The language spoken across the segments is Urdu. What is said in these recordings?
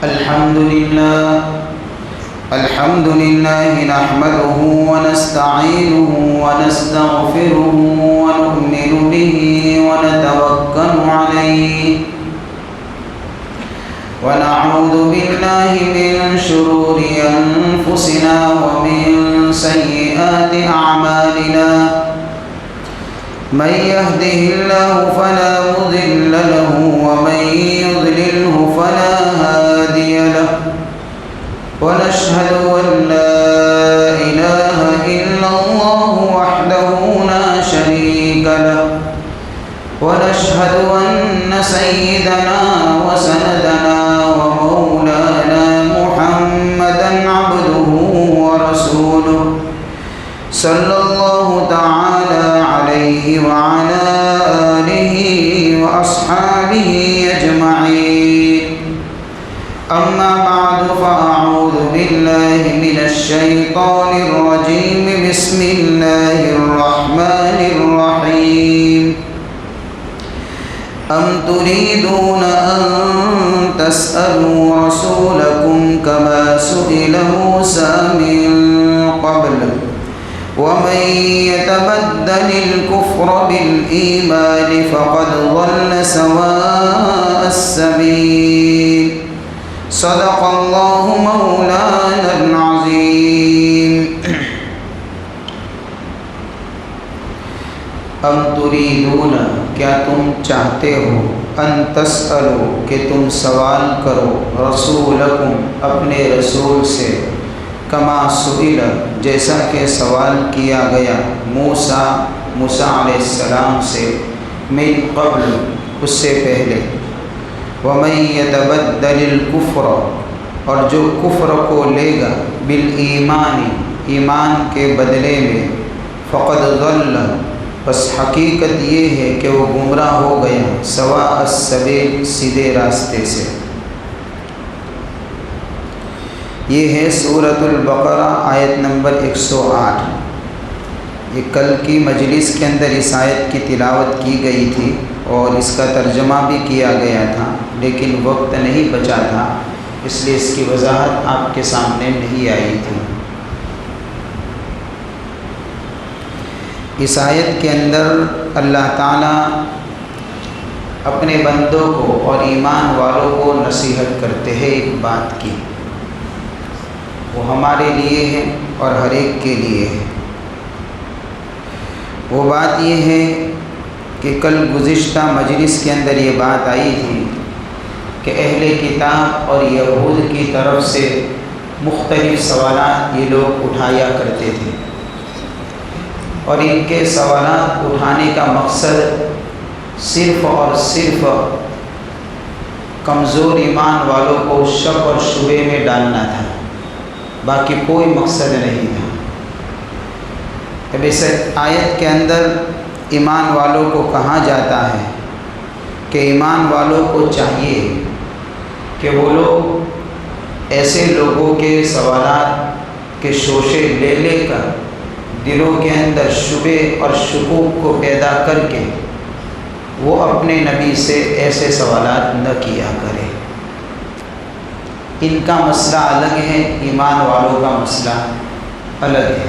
الحمد لله نحمده ونستعينه ونستغفره ونؤمن به ونتوكل عليه ونعوذ بالله من شرور أنفسنا ومن سيئات أعمالنا من يهده الله فلا مضل له ومن يضلله فلا هادي له ونشهد أن لا إله إلا الله وحده لا شريك له ونشهد أن سيدنا وسندنا ومولانا محمدا عبده ورسوله صلى الله تعالى عليه وعلى آله وأصحابه أجمعين أما بعد فأعوذ بالله من الشيطان الرجيم بسم الله الرحمن الرحيم أم تريدون أن تسألوا رسولكم كما سئل موسى من قبل ومن يتبدل الكفر بالإيمان فقد ضل سواء السبيل صدق الله مولانا العظيم ام تريدون کیا تم چاہتے ہو ان تسألو کہ تم سوال کرو رسولکم اپنے رسول سے کما سئل جیسا کہ سوال کیا گیا موسیٰ علیہ السلام سے من قبل اس سے پہلے وَمَن يَتَبَدَّلِ الْكُفْرَ اور جو کفر کو لے گا بالایمان ایمان کے بدلے میں فقد ضل بس حقیقت یہ ہے کہ وہ گمراہ ہو گیا سواء السبیل سیدھے راستے سے۔ یہ ہے سورۃ البقرہ آیت نمبر 108۔ یہ کل کی مجلس کے اندر اس آیت کی تلاوت کی گئی تھی اور اس کا ترجمہ بھی کیا گیا تھا، لیکن وقت نہیں بچا تھا، اس لیے اس کی وضاحت آپ کے سامنے نہیں آئی تھی۔ اس آیت کے اندر اللہ تعالیٰ اپنے بندوں کو اور ایمان والوں کو نصیحت کرتے ہیں ایک بات کی، وہ ہمارے لیے ہے اور ہر ایک کے لیے ہے۔ وہ بات یہ ہے کہ کل گزشتہ مجلس کے اندر یہ بات آئی تھی کہ اہل کتاب اور یہود کی طرف سے مختلف سوالات یہ لوگ اٹھایا کرتے تھے، اور ان کے سوالات اٹھانے کا مقصد صرف اور صرف کمزور ایمان والوں کو شک اور شبہے میں ڈالنا تھا، باقی کوئی مقصد نہیں تھا۔ اب اس آیت کے اندر ایمان والوں کو کہا جاتا ہے کہ ایمان والوں کو چاہیے کہ وہ لوگ ایسے لوگوں کے سوالات کے شوشے لے لے کر دلوں کے اندر شبہ اور شکوک کو پیدا کر کے وہ اپنے نبی سے ایسے سوالات نہ کیا کرے۔ ان کا مسئلہ الگ ہے، ایمان والوں کا مسئلہ الگ ہے۔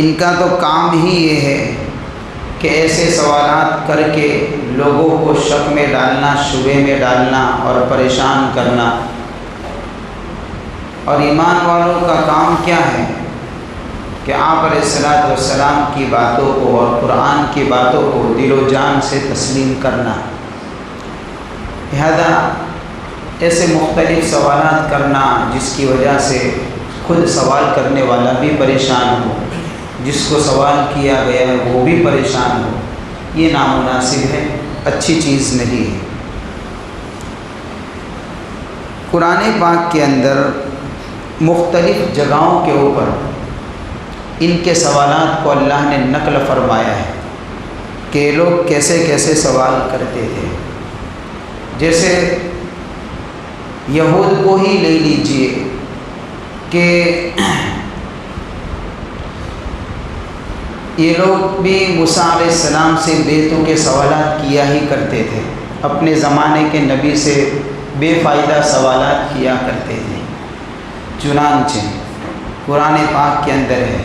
ان کا تو کام ہی یہ ہے کہ ایسے سوالات کر کے لوگوں کو شک میں ڈالنا، شبہے میں ڈالنا اور پریشان کرنا، اور ایمان والوں کا کام کیا ہے کہ آپ علیہ الصلوۃ والسلام کی باتوں کو اور قرآن کی باتوں کو دل و جان سے تسلیم کرنا۔ لہذا ایسے مختلف سوالات کرنا جس کی وجہ سے خود سوال کرنے والا بھی پریشان ہو، جس کو سوال کیا گیا ہے وہ بھی پریشان ہو، یہ نامناسب ہے، اچھی چیز نہیں ہے۔ قرآن پاک کے اندر مختلف جگہوں کے اوپر ان کے سوالات کو اللہ نے نقل فرمایا ہے کہ یہ لوگ کیسے کیسے سوال کرتے تھے۔ جیسے یہود کو ہی لے لیجئے کہ یہ لوگ بھی موسیٰ علیہ السلام سے بیتوں کے سوالات کیا ہی کرتے تھے، اپنے زمانے کے نبی سے بے فائدہ سوالات کیا کرتے تھے۔ چنانچہ قرآن پاک کے اندر ہے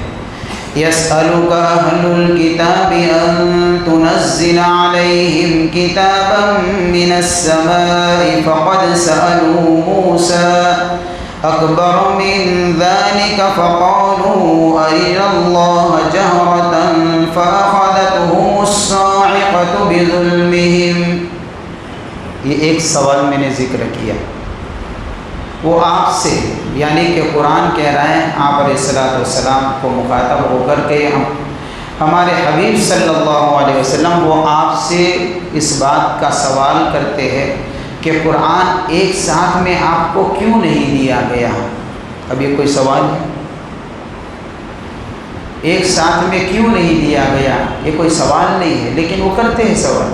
يَسْأَلُكَ أَهْلُ الْكِتَابِ أَن تُنَزِّلَ عَلَيْهِمْ كِتَابًا مِّنَ السَّمَاءِ فَقَدْ سَأَلُوا مُوسَىٰ أَكْبَرَ مِن ذَلِكَ فَقَالُوا أَرِنَا اللَّهَ جَهْرَةً فَأَخَذَتْهُمُ الصَّاعِقَةُ بِظُلْمِهِمْ۔ یہ ایک سوال میں نے ذکر کیا، وہ آپ سے یعنی کہ قرآن کہہ رہے ہیں آپ علیہ الصلوۃ والسلام کو مخاطب ہو کر کے ہمارے حبیب صلی اللہ علیہ وسلم وہ آپ سے اس بات کا سوال کرتے ہیں کہ قرآن ایک ساتھ میں آپ کو کیوں نہیں دیا گیا؟ اب یہ کوئی سوال ہے؟ ایک ساتھ میں کیوں نہیں دیا گیا؟ یہ کوئی سوال نہیں ہے، لیکن وہ کرتے ہیں سوال،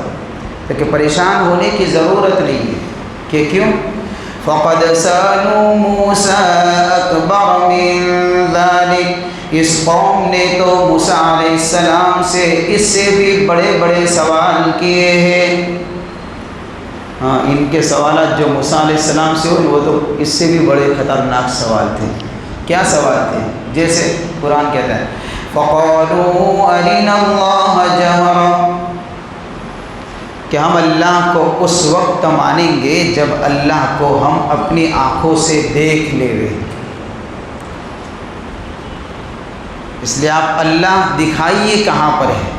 لیکن پریشان ہونے کی ضرورت نہیں ہے کہ کیوں؟ فَقَدْ سَأَلُوا مُوسَىٰ أَكْبَرَ مِن ذَلِكَ، اس قوم نے تو موسیٰ علیہ السلام سے اس سے بھی بڑے بڑے سوال کیے ہیں۔ ہاں، ان کے سوالات جو موسیٰ علیہ السلام سے ہوئے وہ تو اس سے بھی بڑے خطرناک سوال تھے۔ کیا سوال تھے؟ جیسے قرآن کہتا ہے فَقَالُوا أَرِنَا اللَّهَ جَهْرَةً، کہ ہم اللہ کو اس وقت مانیں گے جب اللہ کو ہم اپنی آنکھوں سے دیکھ لیں گے۔ اس لیے آپ اللہ دکھائیے کہاں پر ہے۔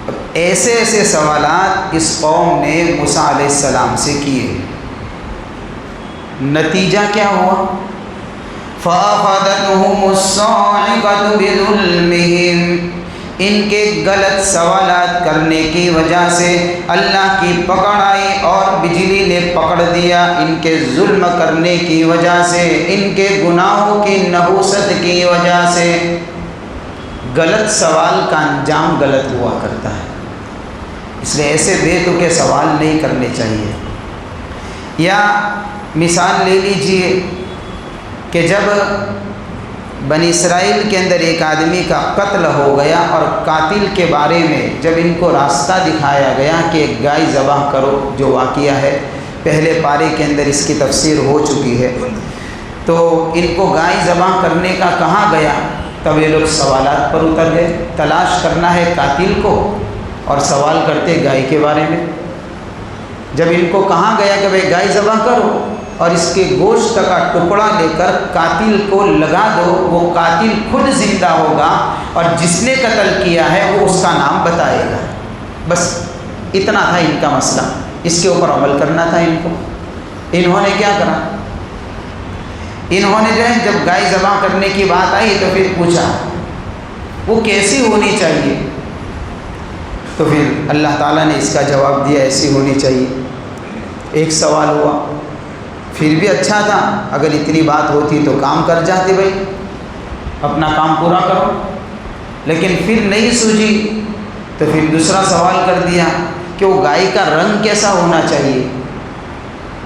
اب ایسے ایسے سوالات اس قوم نے موسیٰ علیہ السلام سے کیے، نتیجہ کیا ہوا؟ فَأَخَذَتْهُمُ الصَّاعِقَةُ بِظُلْمِهِمْ، ان کے غلط سوالات کرنے کی وجہ سے اللہ کی پکڑ آئی اور بجلی نے پکڑ دیا، ان کے ظلم کرنے کی وجہ سے، ان کے گناہوں کی نحوست کی وجہ سے۔ غلط سوال کا انجام غلط ہوا کرتا ہے، اس لیے ایسے بے تکے سوال نہیں کرنے چاہیے۔ یا مثال لے لیجئے کہ جب بنی اسرائیل کے اندر ایک آدمی کا قتل ہو گیا اور قاتل کے بارے میں جب ان کو راستہ دکھایا گیا کہ ایک گائے ذبح کرو، جو واقعہ ہے پہلے پارے کے اندر اس کی تفسیر ہو چکی ہے، تو ان کو گائے ذبح کرنے کا کہاں گیا، تب یہ لوگ سوالات پر اتر گئے۔ تلاش کرنا ہے قاتل کو اور سوال کرتے گائے کے بارے میں۔ جب ان کو کہاں گیا کہ بھائی گائے ذبح کرو اور اس کے گوشت کا ٹکڑا لے کر قاتل کو لگا دو، وہ قاتل خود زندہ ہوگا اور جس نے قتل کیا ہے وہ اس کا نام بتائے گا۔ بس اتنا تھا ان کا مسئلہ، اس کے اوپر عمل کرنا تھا ان کو۔ انہوں نے کیا کرا؟ انہوں نے جو ہے جب گائے ذبح کرنے کی بات آئی تو پھر پوچھا وہ کیسی ہونی چاہیے، تو پھر اللہ تعالیٰ نے اس کا جواب دیا ایسی ہونی چاہیے۔ ایک سوال ہوا، پھر بھی اچھا تھا، اگر اتنی بات ہوتی تو کام کر جاتے، بھائی اپنا کام پورا کرو، لیکن پھر نہیں سوجھی تو پھر دوسرا سوال کر دیا کہ وہ گائے کا رنگ کیسا ہونا چاہیے،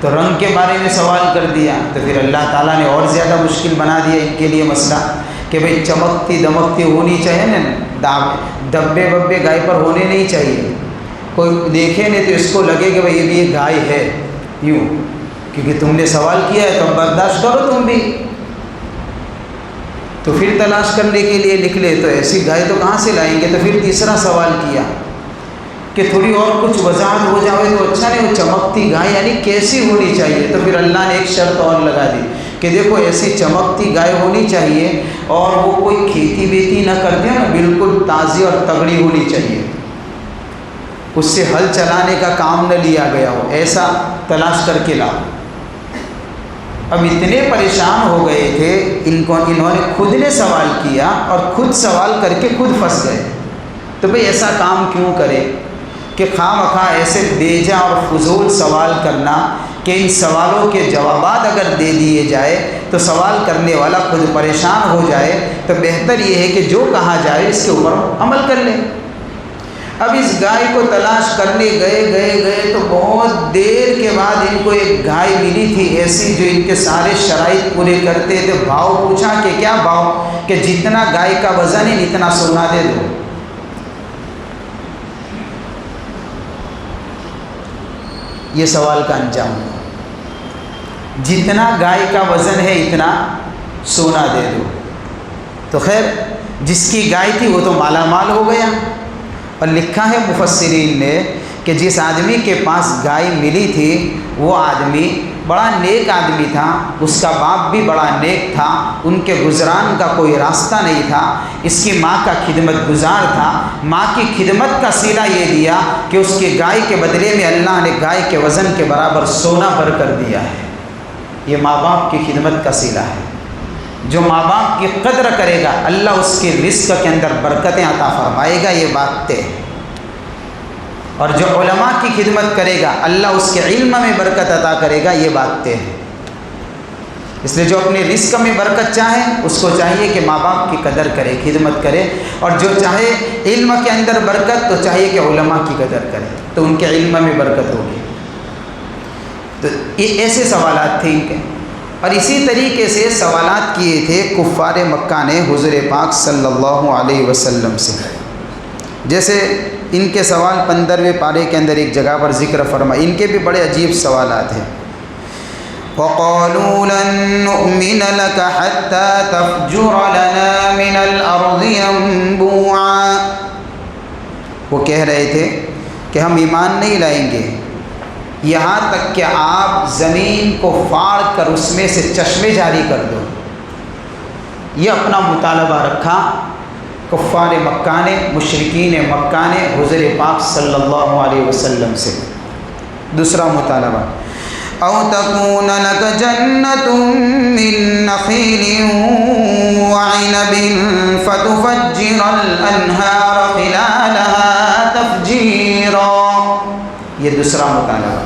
تو رنگ کے بارے میں سوال کر دیا، تو پھر اللہ تعالیٰ نے اور زیادہ مشکل بنا دیا ان کے لیے مسئلہ کہ بھئی چمکتی دمکتی ہونی چاہیے نا، دبے وبے گائے پر ہونے نہیں چاہیے، کوئی دیکھے نہیں تو اس کو لگے کہ بھئی یہ بھی ایک گائے ہے، یوں، کیونکہ تم نے سوال کیا ہے تو برداشت کرو تم بھی۔ تو پھر تلاش کرنے کے لیے نکلے تو ایسی گائے تو کہاں سے لائیں گے، تو پھر تیسرا سوال کیا کہ تھوڑی اور کچھ وضاحت ہو جائے تو اچھا نہیں، وہ چمکتی گائے یعنی کیسی ہونی چاہیے، تو پھر اللہ نے ایک شرط اور لگا دی کہ دیکھو ایسی چمکتی گائے ہونی چاہیے اور وہ کوئی کھیتی بیتی نہ کرتے ہیں نا، بالکل تازی اور تگڑی ہونی چاہیے، اس سے ہل چلانے کا کام نہ لیا گیا ہو، ایسا تلاش کر کے لاؤ۔ اب اتنے پریشان ہو گئے تھے انہوں نے خود نے سوال کیا اور خود سوال کر کے خود پھنس گئے، تو بھئی ایسا کام کیوں کرے کہ خواہ مخواہ ایسے بیجا اور فضول سوال کرنا کہ ان سوالوں کے جوابات اگر دے دیے جائے تو سوال کرنے والا خود پریشان ہو جائے، تو بہتر یہ ہے کہ جو کہا جائے اس کے اوپر عمل کر لیں۔ اب اس گائے کو تلاش کرنے گئے تو بہت دیر کے بعد ان کو ایک گائے ملی تھی ایسی جو ان کے سارے شرائط پورے کرتے تھے۔ بھاؤ پوچھا کہ کیا بھاؤ، کہ جتنا گائے کا وزن ہے اتنا سونا دے دو۔ یہ سوال کا انجام ہوا۔ جتنا گائے کا وزن ہے اتنا سونا دے دو۔ تو خیر جس کی گائے تھی وہ تو مالا مال ہو گیا، اور لکھا ہے مفسرین نے کہ جس آدمی کے پاس گائے ملی تھی وہ آدمی بڑا نیک آدمی تھا، اس کا باپ بھی بڑا نیک تھا، ان کے گزران کا کوئی راستہ نہیں تھا، اس کی ماں کا خدمت گزار تھا، ماں کی خدمت کا صلہ یہ دیا کہ اس کی گائے کے بدلے میں اللہ نے گائے کے وزن کے برابر سونا بھر کر دیا ہے۔ یہ ماں باپ کی خدمت کا صلہ ہے۔ جو ماں باپ کی قدر کرے گا اللہ اس کے رزق کے اندر برکتیں عطا فرمائے گا، یہ بات طے ہے۔ اور جو علماء کی خدمت کرے گا اللہ اس کے علم میں برکت عطا کرے گا، یہ بات طے ہے۔ اس لیے جو اپنے رزق میں برکت چاہے اس کو چاہیے کہ ماں باپ کی قدر کرے، خدمت کرے، اور جو چاہے علم کے اندر برکت تو چاہیے کہ علماء کی قدر کرے، تو ان کے علم میں برکت ہوگی۔ تو یہ ایسے سوالات تھے ان کے، اور اسی طریقے سے سوالات کیے تھے کفار مکہ نے حضور پاک صلی اللہ علیہ وسلم سے۔ جیسے ان کے سوال 15ویں پارے کے اندر ایک جگہ پر ذکر فرمائے، ان کے بھی بڑے عجیب سوالات ہیں۔ وَقَالُوا لَن نُؤْمِنَ لَكَ حَتَّى تَفْجُرَ لَنَا مِنَ الْأَرْضِ يَنبُوعًا، وہ کہہ رہے تھے کہ ہم ایمان نہیں لائیں گے یہاں تک کہ آپ زمین کو پھاڑ کر اس میں سے چشمے جاری کر دو۔ یہ اپنا مطالبہ رکھا کفار مکہ نے، مشرکین مکہ نے حضور پاک صلی اللہ علیہ وسلم سے۔ دوسرا مطالبہ، او تکون لک جنۃ من نخیل وعنب فتفجر الانہار خلالها تفجیرا، یہ دوسرا مطالبہ۔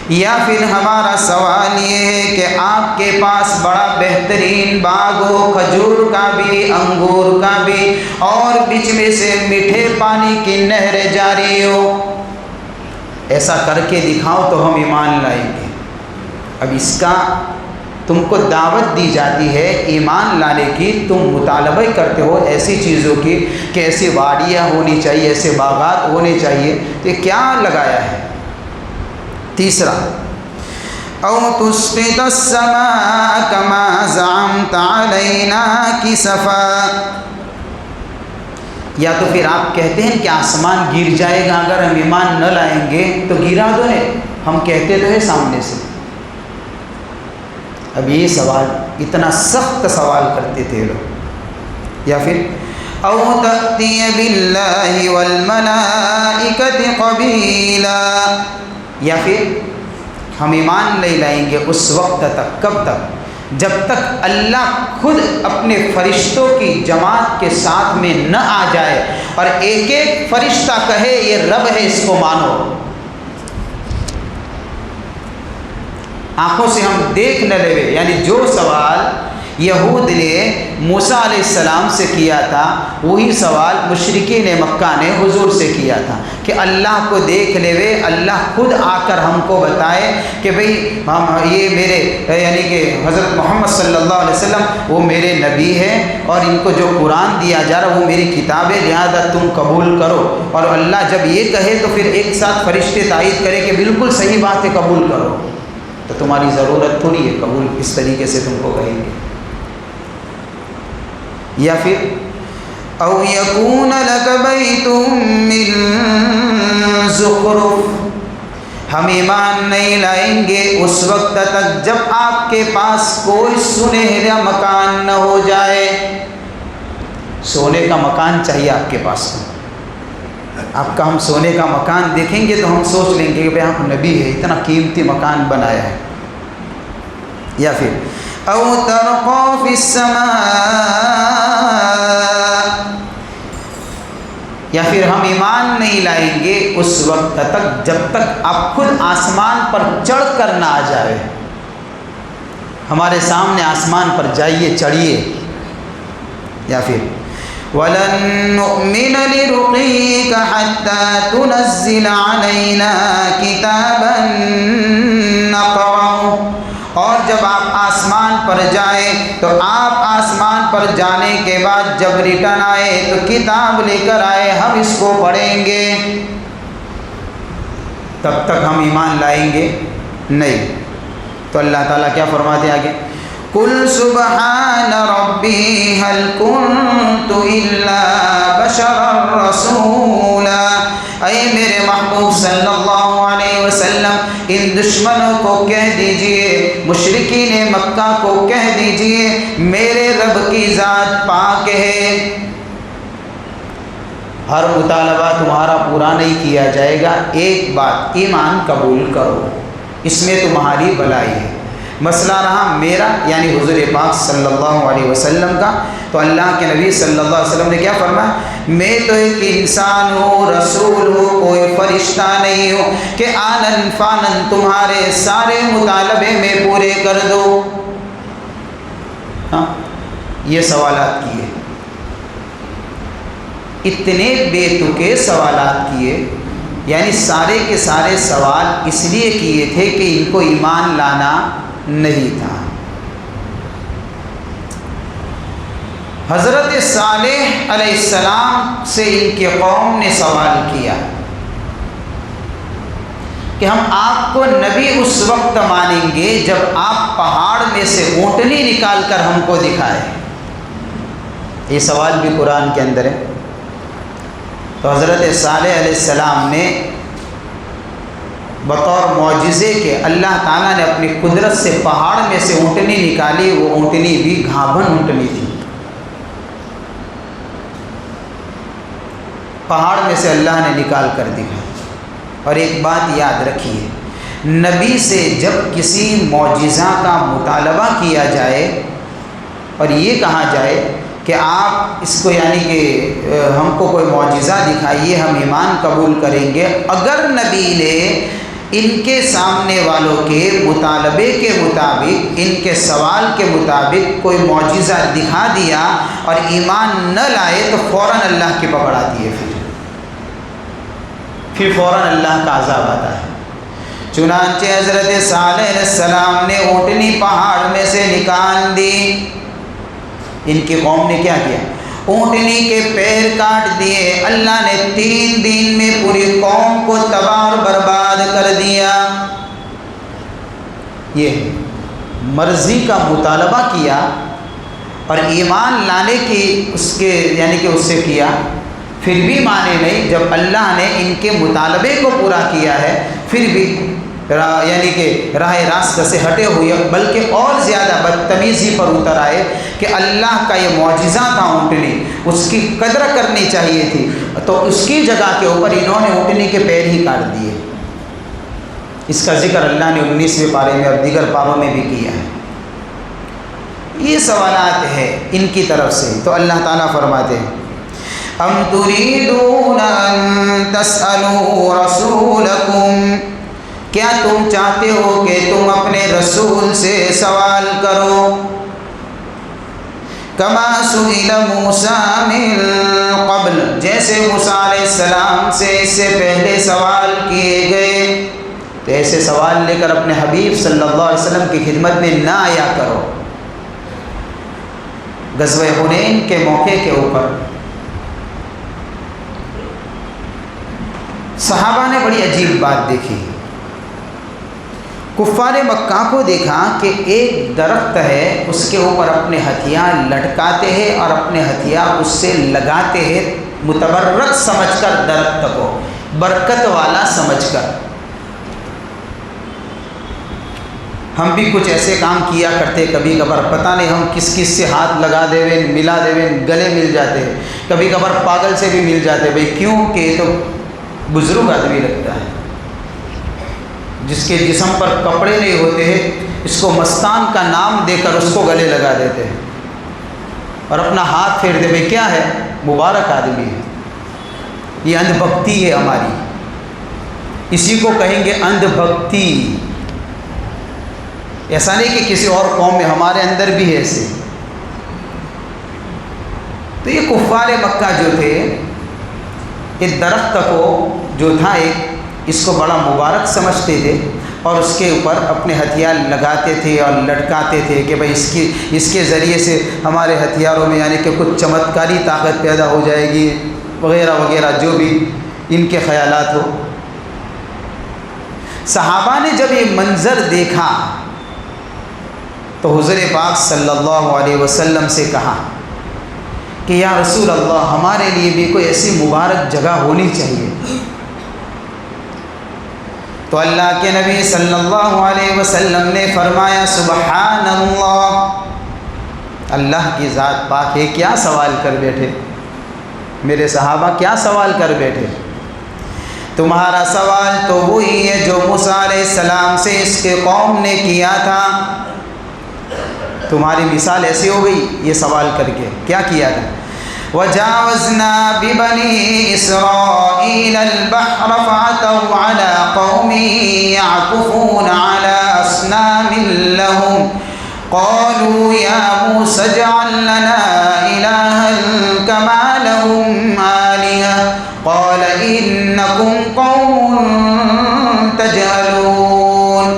یا پھر ہمارا سوال یہ ہے کہ آپ کے پاس بڑا بہترین باغ ہو، کھجور کا بھی، انگور کا بھی، اور بیچ میں سے میٹھے پانی کی نہر جاری ہو، ایسا کر کے دکھاؤ تو ہم ایمان لائیں گے۔ اب اس کا تم کو دعوت دی جاتی ہے ایمان لانے کی، تم مطالبہ کرتے ہو ایسی چیزوں کی کہ ایسی وادیاں ہونی چاہیے، ایسے باغات ہونے چاہیے، تو یہ کیا لگایا ہے؟ تیسرا، او تسقط السماء كما زعمت علينا كسفا، یا تو پھر آپ کہتے ہیں کہ آسمان گر جائے گا اگر ہم ایمان نہ لائیں گے، تو گرا دو ہے، ہم کہتے تو ہے سامنے سے۔ اب یہ سوال اتنا سخت سوال کرتے تھے لوگ۔ یا پھر او تأتی باللہ والملائکۃ قبیلا، یا پھر ہم ایمان نہیں لائیں گے اس وقت تک، کب تک؟ جب تک اللہ خود اپنے فرشتوں کی جماعت کے ساتھ میں نہ آ جائے اور ایک ایک فرشتہ کہے یہ رب ہے، اس کو مانو۔ آنکھوں سے ہم دیکھ نہ لے، یعنی جو سوال یہود نے موسیٰ علیہ السلام سے کیا تھا وہی سوال مشرکین مکہ نے حضور سے کیا تھا کہ اللہ کو دیکھ لے، اللہ خود آ کر ہم کو بتائے کہ بھئی ہم یہ میرے یعنی کہ حضرت محمد صلی اللہ علیہ وسلم وہ میرے نبی ہیں، اور ان کو جو قرآن دیا جا رہا وہ میری کتاب ہے، لہذا تم قبول کرو۔ اور اللہ جب یہ کہے تو پھر ایک ساتھ فرشتے تائید کرے کہ بالکل صحیح بات ہے، قبول کرو، تو تمہاری ضرورت تھوڑی ہے قبول اس طریقے سے تم کو کہیں گے۔ یا پھر او یکون لک بیت من زخرف، ہم ایمان نہیں لائیں گے اس وقت تک جب آپ کے پاس کوئی سنہرا مکان نہ ہو جائے۔ سونے کا مکان چاہیے آپ کے پاس، آپ کا ہم سونے کا مکان دیکھیں گے تو ہم سوچ لیں گے کہ بھئی آپ نبی ہے، اتنا قیمتی مکان بنایا ہے۔ یا پھر او ترقی فی السماء، یا پھر ہم ایمان نہیں لائیں گے اس وقت تک جب تک آپ خود آسمان پر چڑھ کر نہ آ جائے، ہمارے سامنے آسمان پر جائیے، چڑھیے۔ یا پھر وَلَن نُؤْمِنَ لِرُقِيِّكَ حَتَّى تُنَزِّلَ عَلَيْنَا كِتَابًا نَقْرَأُهُ، اور جب آپ آسمان پر جائیں تو آپ آسمان پر جانے کے بعد جب ریٹرن آئے تو کتاب لے کر آئے، ہم اس کو پڑھیں گے۔ تب تک ہم ایمان لائیں گے نہیں۔ تو اللہ تعالیٰ کیا فرماتے ہیں آگے؟ قُلْ سُبْحَانَ رَبِّي هَلْ كُنْتُ إِلَّا بَشَرًا رَسُولًا، اے میرے محبوب صلی اللہ علیہ وسلم ان دشمنوں کو کہہ دیجئے، مشرکین مکہ کو کہہ دیجئے میرے رب کی ذات پاک ہے، ہر مطالبہ تمہارا پورا نہیں کیا جائے گا، ایک بات ایمان قبول کرو، اس میں تمہاری بھلائی ہے۔ مسئلہ رہا میرا یعنی حضور پاک صلی اللہ علیہ وسلم کا، تو اللہ کے نبی صلی اللہ علیہ وسلم نے کیا فرمایا؟ میں تو ایک انسان ہوں، رسول ہوں، کوئی فرشتہ نہیں ہوں کہ آنن فانن تمہارے سارے مطالبے میں پورے کر دو۔ ہاں یہ سوالات کیے، اتنے بے تکے سوالات کیے، یعنی سارے کے سارے سوال اس لیے کیے تھے کہ ان کو ایمان لانا نہیں تھا۔ حضرت صالح علیہ السلام سے ان کی قوم نے سوال کیا کہ ہم آپ کو نبی اس وقت مانیں گے جب آپ پہاڑ میں سے اونٹنی نکال کر ہم کو دکھائیں۔ یہ سوال بھی قرآن کے اندر ہے۔ تو حضرت صالح علیہ السلام نے بطور معجزے کے اللہ تعالیٰ نے اپنی قدرت سے پہاڑ میں سے اونٹنی نکالی، وہ اونٹنی بھی گھابن اونٹنی تھی، پہاڑ میں سے اللہ نے نکال کر دکھائی۔ اور ایک بات یاد رکھیے، نبی سے جب کسی معجزہ کا مطالبہ کیا جائے اور یہ کہا جائے کہ آپ اس کو یعنی کہ ہم کو کوئی معجزہ دکھائیے ہم ایمان قبول کریں گے، اگر نبی نے ان کے سامنے والوں کے مطالبے کے مطابق، ان کے سوال کے مطابق کوئی معجزہ دکھا دیا اور ایمان نہ لائے تو فوراً اللہ کی پکڑ آتی ہے، پھر فوراً اللہ کا عذاب آتا ہے۔ چنانچہ حضرت صالح علیہ السلام نے اونٹنی پہاڑ میں سے نکال دی، ان کی قوم نے کیا کیا؟ اونٹنی کے پیر کاٹ دیے، اللہ نے 3 دن میں پوری قوم کو تباہ اور برباد کر دیا۔ یہ مرضی کا مطالبہ کیا اور ایمان لانے کی اس کے یعنی کہ اس سے کیا، پھر بھی مانے نہیں۔ جب اللہ نے ان کے مطالبے کو پورا کیا ہے پھر بھی یعنی کہ راہ راست سے ہٹے ہوئے، بلکہ اور زیادہ بدتمیزی پر اتر آئے کہ اللہ کا یہ معجزہ تھا اونٹنی، اس کی قدر کرنی چاہیے تھی، تو اس کی جگہ کے اوپر انہوں نے اونٹنی کے پیر ہی کاٹ دیے۔ اس کا ذکر اللہ نے 19ویں پارے میں اور دیگر پاروں میں بھی کیا ہے۔ یہ سوالات ہیں ان کی طرف سے، تو اللہ تعالیٰ فرماتے ہیں ام تريدون ان تسألوا رسولکم، کیا تم چاہتے ہو کہ تم اپنے رسول سے سوال کرو؟ کما سئل موسیٰ من قبل، جیسے موسیٰ علیہ السلام سے اس سے پہلے سوال کیے گئے، تو ایسے سوال لے کر اپنے حبیب صلی اللہ علیہ وسلم کی خدمت میں نہ آیا کرو۔ غزوہ حنین کے موقع کے اوپر صحابہ نے بڑی عجیب بات دیکھی۔ کفار مکہ کو دیکھا کہ ایک درخت ہے، اس کے اوپر اپنے ہتھیار لٹکاتے ہیں اور اپنے ہتھیار اس سے لگاتے ہیں، متبرک سمجھ کر، درخت کو برکت والا سمجھ کر۔ ہم بھی کچھ ایسے کام کیا کرتے کبھی کبھار، پتہ نہیں ہم کس کس سے ہاتھ لگا دے ہوئے ملا دے ہوئے گلے مل جاتے ہیں، کبھی کبھار پاگل سے بھی مل جاتے ہیں۔ بھائی کیوں؟ کہ یہ تو بزرگ آدمی لگتا ہے، جس کے جسم پر کپڑے نہیں ہوتے ہیں، اس کو مستان کا نام دے کر اس کو گلے لگا دیتے ہیں اور اپنا ہاتھ پھیر دے، بھائی کیا ہے؟ مبارک آدمی ہے۔ یہ اندھ بھکتی ہے ہماری، اسی کو کہیں گے اندھ بھکتی۔ ایسا نہیں کہ کسی اور قوم میں، ہمارے اندر بھی ہے ایسے۔ تو یہ کفار مکہ جو تھے، اس درخت کو جو تھا ایک، اس کو بڑا مبارک سمجھتے تھے اور اس کے اوپر اپنے ہتھیار لگاتے تھے اور لٹکاتے تھے کہ بھائی اس کے ذریعے سے ہمارے ہتھیاروں میں یعنی کہ کچھ چمتکاری طاقت پیدا ہو جائے گی، وغیرہ وغیرہ جو بھی ان کے خیالات ہو۔ صحابہ نے جب یہ منظر دیکھا تو حضور پاک صلی اللہ علیہ وسلم سے کہا کہ یا رسول اللہ ہمارے لیے بھی کوئی ایسی مبارک جگہ ہونی چاہیے۔ تو اللہ کے نبی صلی اللہ علیہ وسلم نے فرمایا سبحان اللہ، اللہ کی ذات پاک ہے، کیا سوال کر بیٹھے میرے صحابہ، کیا سوال کر بیٹھے؟ تمہارا سوال تو وہی ہے جو موسیٰ علیہ السلام سے اس کے قوم نے کیا تھا۔ تمہاری مثال ایسی ہو گئی یہ سوال کر کے، کیا کیا تھا؟ وَجَاوَزْنَا بِبَنِي إِسْرَائِيلَ الْبَحْرَ فَعَتَوْا عَلَىٰ قَوْمٍ يَعْكُفُونَ عَلَىٰ أَصْنَامٍ لَّهُمْ قَالُوا يَا مُوسَى اجْعَل لَّنَا إِلَٰهًا كَمَا لَهُمْ آلِهَةٌ قَالَ إِنَّكُمْ قَوْمٌ تَجْهَلُونَ۔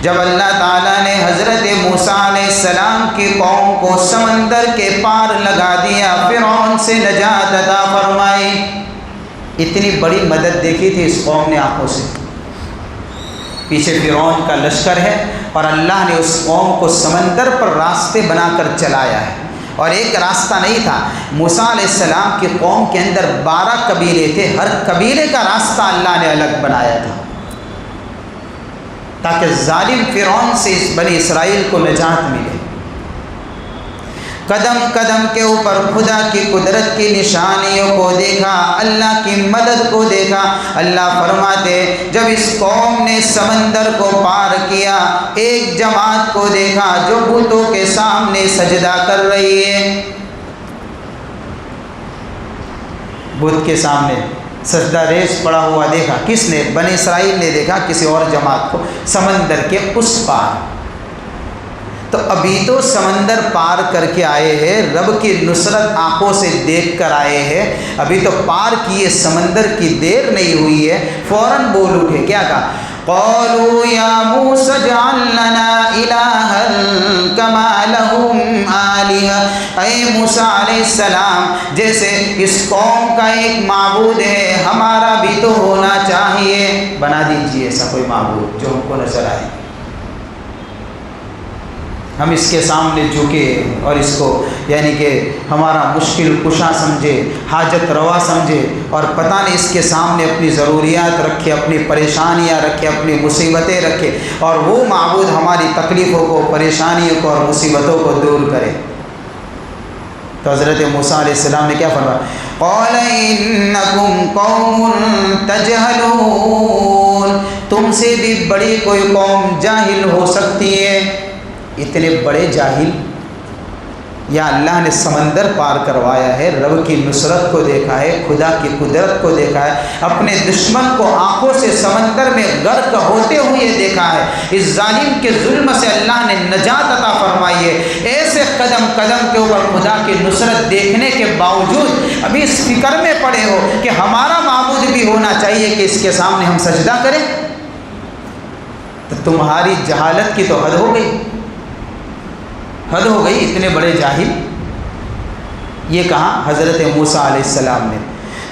جب اللہ تعالیٰ نے حضرت موسیٰ علیہ السلام کی قوم کو سمندر کے پار لگا دیا، فرعون سے نجات عطا فرمائی، اتنی بڑی مدد دیکھی تھی اس قوم نے آنکھوں سے۔ پیچھے فرعون کا لشکر ہے اور اللہ نے اس قوم کو سمندر پر راستے بنا کر چلایا ہے، اور ایک راستہ نہیں تھا۔ موسیٰ علیہ السلام کی قوم کے اندر 12 قبیلے تھے، ہر قبیلے کا راستہ اللہ نے الگ بنایا تھا تاکہ ظالم فرعون سے اس بنی اسرائیل کو نجات ملے۔ قدم قدم کے اوپر خدا کی قدرت کی نشانیوں کو دیکھا، اللہ کی مدد کو دیکھا۔ اللہ فرماتے جب اس قوم نے سمندر کو پار کیا، ایک جماعت کو دیکھا جو بتوں کے سامنے سجدہ کر رہی ہے، بت کے سامنے سجدہ ریز پڑا ہوا دیکھا۔ کس نے؟ بنی اسرائیل نے دیکھا کسی اور جماعت کو سمندر کے اس پار۔ تو ابھی تو سمندر پار کر کے آئے ہیں، رب کی نصرت آنکھوں سے دیکھ کر آئے ہیں، ابھی تو پار کیے سمندر کی دیر نہیں ہوئی ہے، فوراً بول اٹھے، کیا کہا؟ قالوا یا موسیٰ اجعل لنا الہا کما لہم آلہہ، اے موسیٰ علیہ السلام جیسے اس قوم کا ایک معبود ہے ہمارا بھی تو ہونا چاہیے، بنا دیجیے ایسا کوئی معبود جو ہم کو نظر آئے، ہم اس کے سامنے جھکے اور اس کو یعنی کہ ہمارا مشکل کشا سمجھے، حاجت روا سمجھے، اور پتہ نہیں اس کے سامنے اپنی ضروریات رکھے، اپنی پریشانیاں رکھے، اپنی مصیبتیں رکھے، اور وہ معبود ہماری تکلیفوں کو، پریشانیوں کو اور مصیبتوں کو دور کرے۔ تو حضرت موسیٰ علیہ السلام نے کیا فرمایا؟ قال انکم قوم تجہلون، تم سے بھی بڑی کوئی قوم جاہل ہو سکتی ہے۔ اتنے بڑے جاہل، یا اللہ نے سمندر پار کروایا ہے، رب کی نصرت کو دیکھا ہے، خدا کی قدرت کو دیکھا ہے، اپنے دشمن کو آنکھوں سے سمندر میں غرق ہوتے ہوئے دیکھا ہے، اس ظالم کے ظلم سے اللہ نے نجات عطا فرمائی ہے۔ ایسے قدم قدم کے اوپر خدا کی نصرت دیکھنے کے باوجود ابھی اس فکر میں پڑے ہو کہ ہمارا معبود بھی ہونا چاہیے کہ اس کے سامنے ہم سجدہ کریں، تو تمہاری جہالت کی تو حد ہو گئی، حد ہو گئی، اتنے بڑے جاہل۔ یہ کہا حضرت موسیٰ علیہ السلام نے۔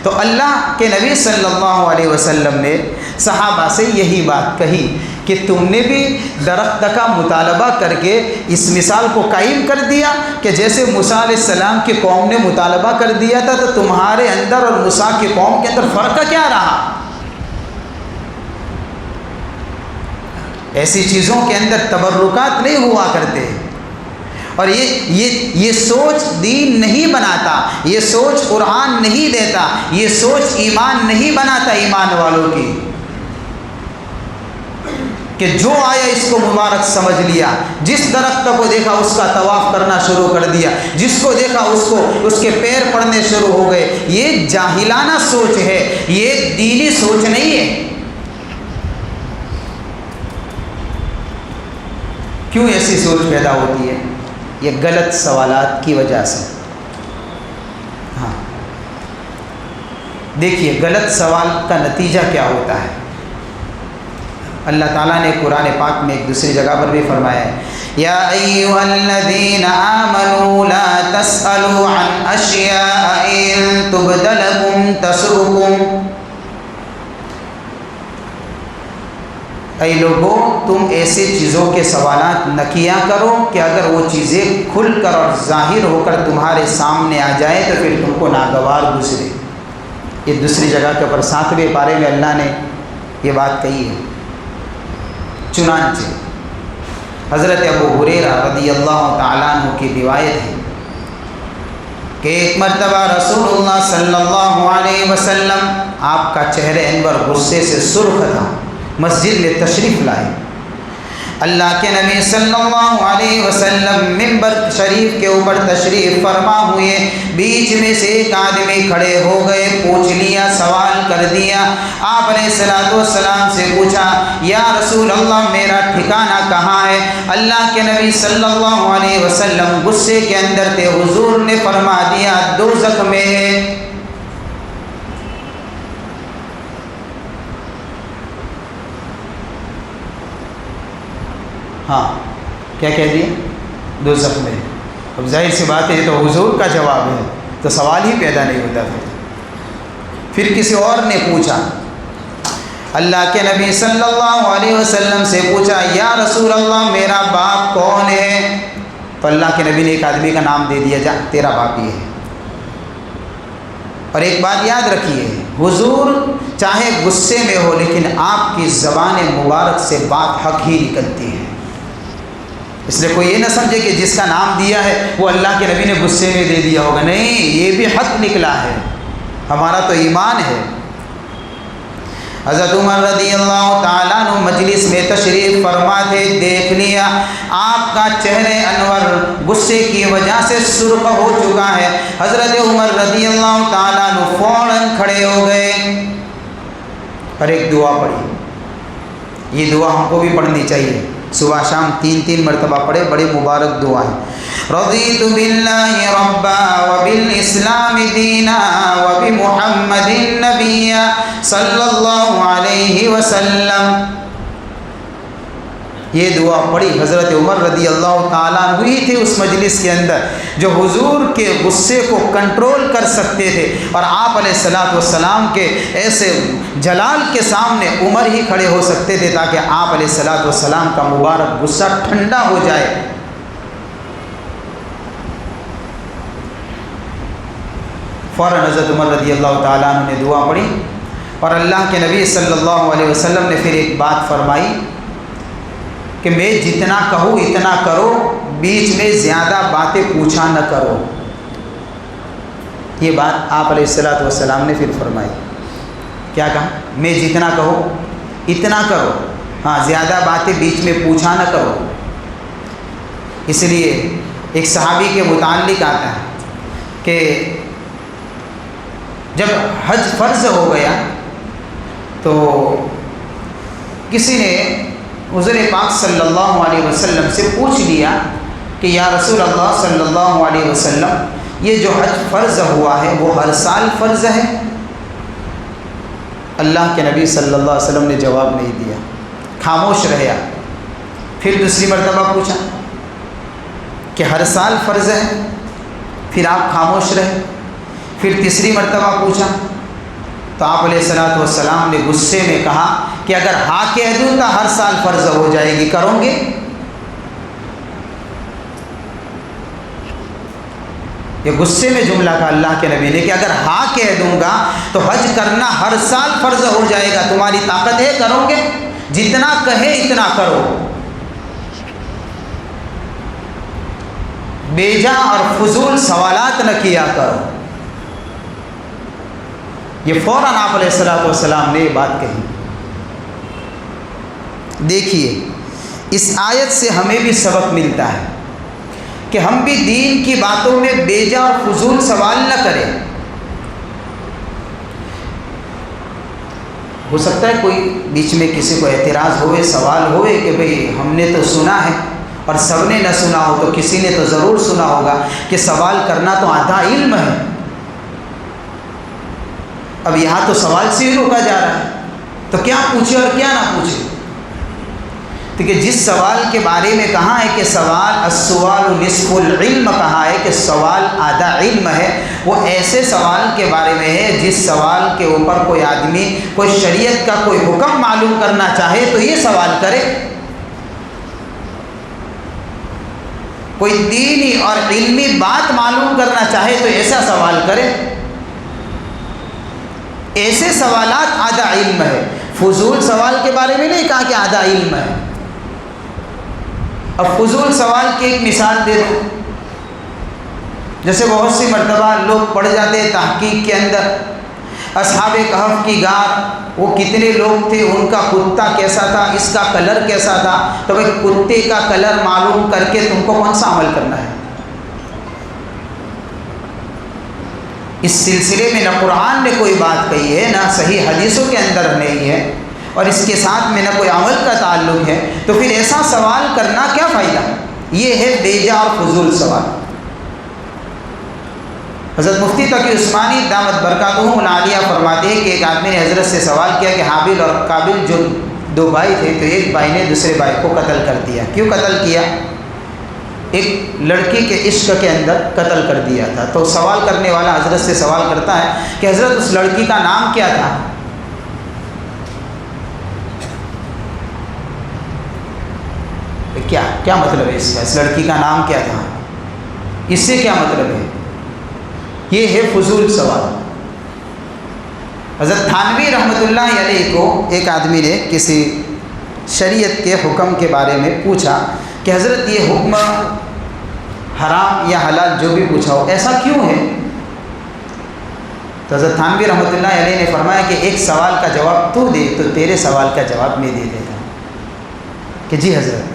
تو اللہ کے نبی صلی اللہ علیہ وسلم نے صحابہ سے یہی بات کہی کہ تم نے بھی درخت کا مطالبہ کر کے اس مثال کو قائم کر دیا کہ جیسے موسیٰ علیہ السلام کی قوم نے مطالبہ کر دیا تھا، تو تمہارے اندر اور موسیٰ کی قوم کے اندر فرق کیا رہا؟ ایسی چیزوں کے اندر تبرکات نہیں ہوا کرتے، اور یہ سوچ دین نہیں بناتا، یہ سوچ قرآن نہیں دیتا، یہ سوچ ایمان نہیں بناتا ایمان والوں کی، کہ جو آیا اس کو مبارک سمجھ لیا، جس درخت کو دیکھا اس کا طواف کرنا شروع کر دیا، جس کو دیکھا اس کے پیر پڑنے شروع ہو گئے۔ یہ جاہلانہ سوچ ہے، یہ دینی سوچ نہیں ہے۔ کیوں ایسی سوچ پیدا ہوتی ہے؟ یہ غلط سوالات کی وجہ سے۔ ہاں دیکھیے غلط سوال کا نتیجہ کیا ہوتا ہے۔ اللہ تعالیٰ نے قرآن پاک میں ایک دوسری جگہ پر بھی فرمایا ہے، یا ایھا الذین آمنوا لا تسألوا عن اشیاء ان تبد لکم تسؤکم۔ اے لوگوں تم ایسے چیزوں کے سوالات نہ کیا کرو کہ اگر وہ چیزیں کھل کر اور ظاہر ہو کر تمہارے سامنے آ جائے تو پھر تم کو ناگوار گزرے۔ یہ دوسری جگہ کے اوپر 7ویں پارے میں اللہ نے یہ بات کہی ہے۔ چنانچہ حضرت ابو ہریرہ رضی اللہ تعالیٰ عنہ کی روایت ہے کہ ایک مرتبہ رسول اللہ صلی اللہ علیہ وسلم آپ کا چہرہ انور غصے سے سرخ تھا، مسجد میں تشریف لائے۔ اللہ کے نبی صلی اللہ علیہ وسلم منبر شریف کے اوپر تشریف فرما ہوئے، بیچ میں سے ایک آدمی کھڑے ہو گئے، پوچھ لیا، سوال کر دیا۔ آپ علیہ الصلوۃ والسلام سے پوچھا، یا رسول اللہ میرا ٹھکانہ کہاں ہے؟ اللہ کے نبی صلی اللہ علیہ وسلم غصے کے اندر تھے، حضور نے فرما دیا دوزخ میں ہے۔ ہاں کیا کہہ دیا؟ دوزخ میں۔ اب ظاہر سی بات ہے یہ تو حضور کا جواب ہے، تو سوال ہی پیدا نہیں ہوتا۔ پھر کسی اور نے پوچھا، اللہ کے نبی صلی اللہ علیہ وسلم سے پوچھا، یا رسول اللہ میرا باپ کون ہے؟ تو اللہ کے نبی نے ایک آدمی کا نام دے دیا، جا تیرا باپ یہ ہے۔ اور ایک بات یاد رکھیے، حضور چاہے غصے میں ہو لیکن آپ کی زبان مبارک سے بات حق ہی نکلتی ہے۔ اس لیے کوئی یہ نہ سمجھے کہ جس کا نام دیا ہے وہ اللہ کے نبی نے غصے میں دے دیا ہوگا، نہیں، یہ بھی حق نکلا ہے، ہمارا تو ایمان ہے۔ حضرت عمر رضی اللہ تعالیٰ عنہ مجلس میں تشریف فرما تھے، دیکھ لیا آپ کا چہرہ انور غصے کی وجہ سے سرخ ہو چکا ہے۔ حضرت عمر رضی اللہ تعالیٰ عنہ فوراً کھڑے ہو گئے اور ایک دعا پڑھی۔ یہ دعا ہم کو بھی پڑھنی چاہیے، صبح شام 3 مرتبہ پڑھے، بڑے مبارک دعا ہے۔ رضیت باللہ ربا وبالاسلام دینا وبمحمد النبی صلی اللہ علیہ وسلم۔ یہ دعا پڑھی حضرت عمر رضی اللہ تعالیٰ عنہ ہی تھے اس مجلس کے اندر جو حضور کے غصے کو کنٹرول کر سکتے تھے، اور آپ علیہ الصلوۃ والسلام کے ایسے جلال کے سامنے عمر ہی کھڑے ہو سکتے تھے تاکہ آپ علیہ الصلوۃ والسلام کا مبارک غصہ ٹھنڈا ہو جائے۔ فوراً حضرت عمر رضی اللہ تعالیٰ عنہ نے دعا پڑھی، اور اللہ کے نبی صلی اللہ علیہ وسلم نے پھر ایک بات فرمائی کہ میں جتنا کہوں اتنا کرو، بیچ میں زیادہ باتیں پوچھا نہ کرو۔ یہ بات آپ علیہ الصلوۃ والسلام نے پھر فرمائی۔ کیا کہا؟ میں جتنا کہوں اتنا کرو، ہاں زیادہ باتیں بیچ میں پوچھا نہ کرو۔ اس لیے ایک صحابی کے متعلق آتا ہے کہ جب حج فرض ہو گیا تو کسی نے حضور پاک صلی اللہ علیہ وسلم سے پوچھ لیا کہ یا رسول اللہ صلی اللہ علیہ وسلم یہ جو حج فرض ہوا ہے وہ ہر سال فرض ہے؟ اللہ کے نبی صلی اللہ علیہ وسلم نے جواب نہیں دیا، خاموش رہا۔ پھر دوسری مرتبہ پوچھا کہ ہر سال فرض ہے؟ پھر آپ خاموش رہے۔ پھر تیسری مرتبہ پوچھا تو آپ علیہ الصلوۃ والسلام نے غصے میں کہا کہ اگر ہاں کہہ دوں تو ہر سال فرض ہو جائے گی، کرو گے؟ یہ غصے میں جملہ کہا اللہ کے نبی نے کہ اگر ہاں کہہ دوں گا تو حج کرنا ہر سال فرض ہو جائے گا، تمہاری طاقت ہے، کرو گے؟ جتنا کہے اتنا کرو، بیجا اور فضول سوالات نہ کیا کرو۔ یہ فوراً آپ علیہ الصلوۃ والسلام نے یہ بات کہی۔ دیکھیے اس آیت سے ہمیں بھی سبق ملتا ہے کہ ہم بھی دین کی باتوں میں بیجا اور فضول سوال نہ کریں۔ ہو سکتا ہے کوئی بیچ میں کسی کو اعتراض ہوئے، سوال ہوئے کہ بھئی ہم نے تو سنا ہے اور سب نے نہ سنا ہو تو کسی نے تو ضرور سنا ہوگا کہ سوال کرنا تو آدھا علم ہے۔ اب یہاں تو سوال سے ہی روکا جا رہا ہے، تو کیا پوچھے اور کیا نہ پوچھے؟ تو کہ جس سوال کے بارے میں کہا ہے کہ السوال نصف العلم کہا ہے کہ سوال آدھا علم ہے، وہ ایسے سوال کے بارے میں ہے جس سوال کے اوپر کوئی آدمی کوئی شریعت کا کوئی حکم معلوم کرنا چاہے تو یہ سوال کرے، کوئی دینی اور علمی بات معلوم کرنا چاہے تو ایسا سوال کرے۔ ایسے سوالات آدھا علم ہے، فضول سوال کے بارے میں نہیں کہا کہ آدھا علم ہے۔ اب فضول سوال کی ایک مثال دے دو، جیسے بہت سی مرتبہ لوگ پڑھ جاتے ہیں تحقیق کے اندر، اصحاب کہف کی غار وہ کتنے لوگ تھے، ان کا کتا کیسا تھا، اس کا کلر کیسا تھا، تو بھائی کتے کا کلر معلوم کر کے تم کو کون سا عمل کرنا ہے؟ اس سلسلے میں نہ قرآن نے کوئی بات کہی ہے، نہ صحیح حدیثوں کے اندر نہیں ہے، اور اس کے ساتھ میں نہ کوئی عمل کا تعلق ہے، تو پھر ایسا سوال کرنا کیا فائدہ؟ یہ ہے بیجا اور فضول سوال۔ حضرت مفتی تقی عثمانی دامت برکاتہم العالیہ فرماتے ہیں کہ ایک آدمی نے حضرت سے سوال کیا کہ حابیل اور قابل جو دو بھائی تھے، تو ایک بھائی نے دوسرے بھائی کو قتل کر دیا۔ کیوں قتل کیا؟ ایک لڑکی کے عشق کے اندر قتل کر دیا تھا۔ تو سوال کرنے والا حضرت سے سوال کرتا ہے کہ حضرت اس لڑکی کا نام کیا تھا؟ کیا مطلب ہے اس کا؟ اس لڑکی کا نام کیا تھا؟ اس سے کیا مطلب ہے؟ یہ ہے فضول سوال۔ حضرت تھانوی رحمۃ اللہ علیہ کو ایک آدمی نے کسی شریعت کے حکم کے بارے میں پوچھا کہ حضرت یہ حکم حرام یا حلال جو بھی پوچھا ہو ایسا کیوں ہے؟ تو حضرت تھانوی رحمۃ اللہ علیہ نے فرمایا کہ ایک سوال کا جواب تو دے تو تیرے سوال کا جواب میں دے دیتا۔ کہ جی حضرت،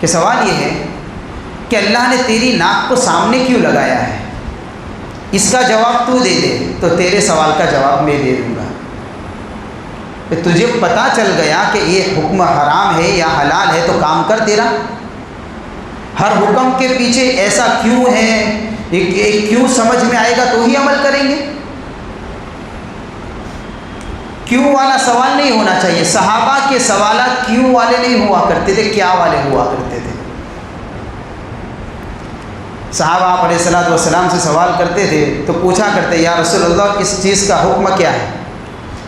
کہ سوال یہ ہے کہ اللہ نے تیری ناک کو سامنے کیوں لگایا ہے؟ اس کا جواب تو دے دے تو تیرے سوال کا جواب میں دے دوں گا۔ تجھے پتہ چل گیا کہ یہ حکم حرام ہے یا حلال ہے تو کام کر تیرا۔ ہر حکم کے پیچھے ایسا کیوں ہے، ایک کیوں سمجھ میں آئے گا تو ہی عمل کریں گے۔ کیوں والا سوال نہیں ہونا چاہیے۔ صحابہ کے سوالات کیوں والے نہیں ہوا کرتے تھے، کیا والے ہوا کرتے تھے۔ صحابہ آپ علیہ الصلوۃ والسلام سے سوال کرتے تھے تو پوچھا کرتے یا رسول اللہ اس چیز کا حکم کیا ہے،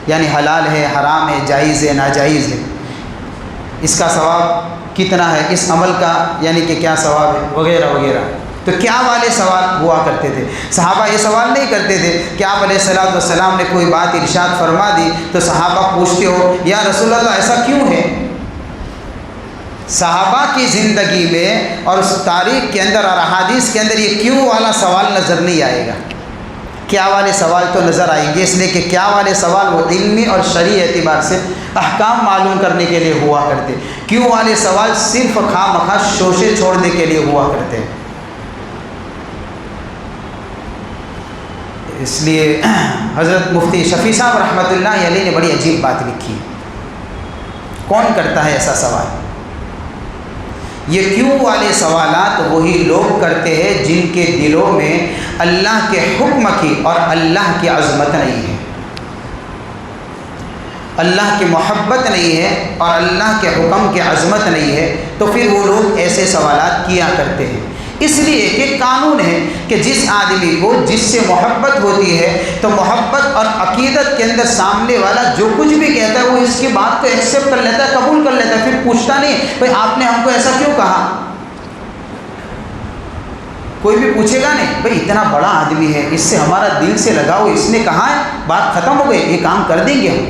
یعنی حلال ہے، حرام ہے، جائز ہے، ناجائز ہے، اس کا ثواب کتنا ہے، اس عمل کا یعنی کہ کیا ثواب ہے، وغیرہ وغیرہ۔ تو کیا والے سوال ہوا کرتے تھے۔ صحابہ یہ سوال نہیں کرتے تھے کہ آپ علیہ الصلوۃ والسلام نے کوئی بات ارشاد فرما دی تو صحابہ پوچھتے ہو یا رسول اللہ ایسا کیوں ہے۔ صحابہ کی زندگی میں اور اس تاریخ کے اندر اور احادیث کے اندر یہ کیوں والا سوال نظر نہیں آئے گا۔ کیا والے سوال تو نظر آئیں گے، اس لیے کہ کیا والے سوال وہ علمی اور شرعی اعتبار سے احکام معلوم کرنے کے لیے ہوا کرتے، کیوں والے سوال صرف خواہ مخواہ شوشے چھوڑنے کے لیے ہوا کرتے۔ اس لیے حضرت مفتی شفیع صاحب رحمۃ اللہ علیہ نے بڑی عجیب بات لکھی ہے۔ کون کرتا ہے ایسا سوال؟ یہ کیوں والے سوالات وہی لوگ کرتے ہیں جن کے دلوں میں اللہ کے حکم کی اور اللہ کی عظمت نہیں ہے، اللہ کی محبت نہیں ہے اور اللہ کے حکم کی عظمت نہیں ہے، تو پھر وہ لوگ ایسے سوالات کیا کرتے ہیں۔ اس لیے کہ قانون ہے کہ جس آدمی کو جس سے محبت ہوتی ہے تو محبت اور عقیدت کے اندر سامنے والا جو کچھ بھی کہتا ہے وہ اس کی بات کو ایکسیپٹ کر لیتا ہے، قبول کر لیتا ہے، پھر پوچھتا نہیں بھائی آپ نے ہم کو ایسا کیوں کہا۔ کوئی بھی پوچھے گا نہیں بھائی اتنا بڑا آدمی ہے، اس سے ہمارا دل سے لگاؤ، اس نے کہا ہے، بات ختم ہو گئی، یہ کام کر دیں گے ہم،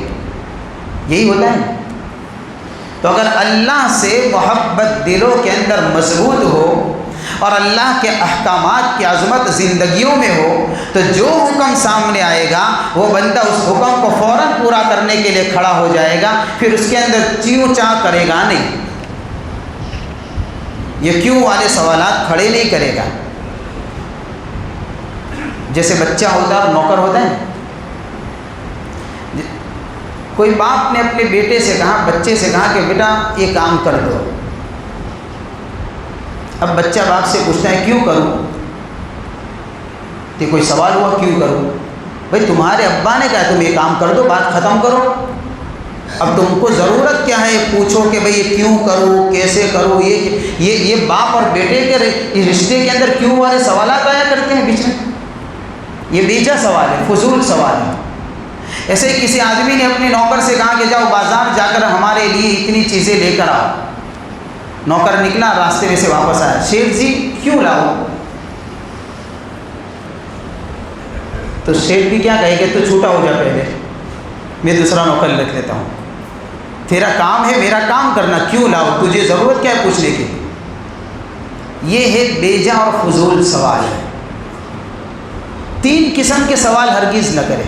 یہی ہوتا ہے۔ تو اگر اللہ سے محبت دلوں کے اندر مضبوط ہو اور اللہ کے احکامات کی عظمت زندگیوں میں ہو تو جو حکم سامنے آئے گا وہ بندہ اس حکم کو فوراً پورا کرنے کے لیے کھڑا ہو جائے گا، پھر اس کے اندر چیوں چاں کرے گا نہیں، یہ کیوں والے سوالات کھڑے نہیں کرے گا۔ جیسے بچہ ہوتا ہے اور نوکر ہوتا ہے، کوئی باپ نے اپنے بیٹے سے کہا، بچے سے کہا کہ بیٹا یہ کام کر دو، اب بچہ باپ سے پوچھتا ہے کیوں کروں؟ کہ کوئی سوال ہوا کیوں کروں؟ بھائی تمہارے ابا نے کہا تم یہ کام کر دو، بات ختم کرو۔ اب تم کو ضرورت کیا ہے پوچھو کہ بھئی یہ کیوں کروں، کیسے کروں، یہ باپ اور بیٹے کے رشتے کے اندر کیوں والے سوالات آیا کرتے ہیں بیچ میں. یہ بیجا سوال ہے، فضول سوال ہے. ایسے ہی کسی آدمی نے اپنے نوکر سے کہا کہ جاؤ بازار جا کر ہمارے لیے اتنی چیزیں لے کر آؤ. نوکر نکلا، راستے میں سے واپس آیا. شیخ جی کیوں لاؤ؟ تو شیخ بھی کیا کہے کہ تو چھوٹا ہو جا پہلے، میں دوسرا نوکر رکھ لیتا ہوں. تیرا کام ہے میرا کام کرنا، کیوں لاؤ، تجھے ضرورت کیا ہے پوچھنے کی. یہ ہے بیجا اور فضول سوال ہے. 3 قسم کے سوال ہرگز نہ کرے.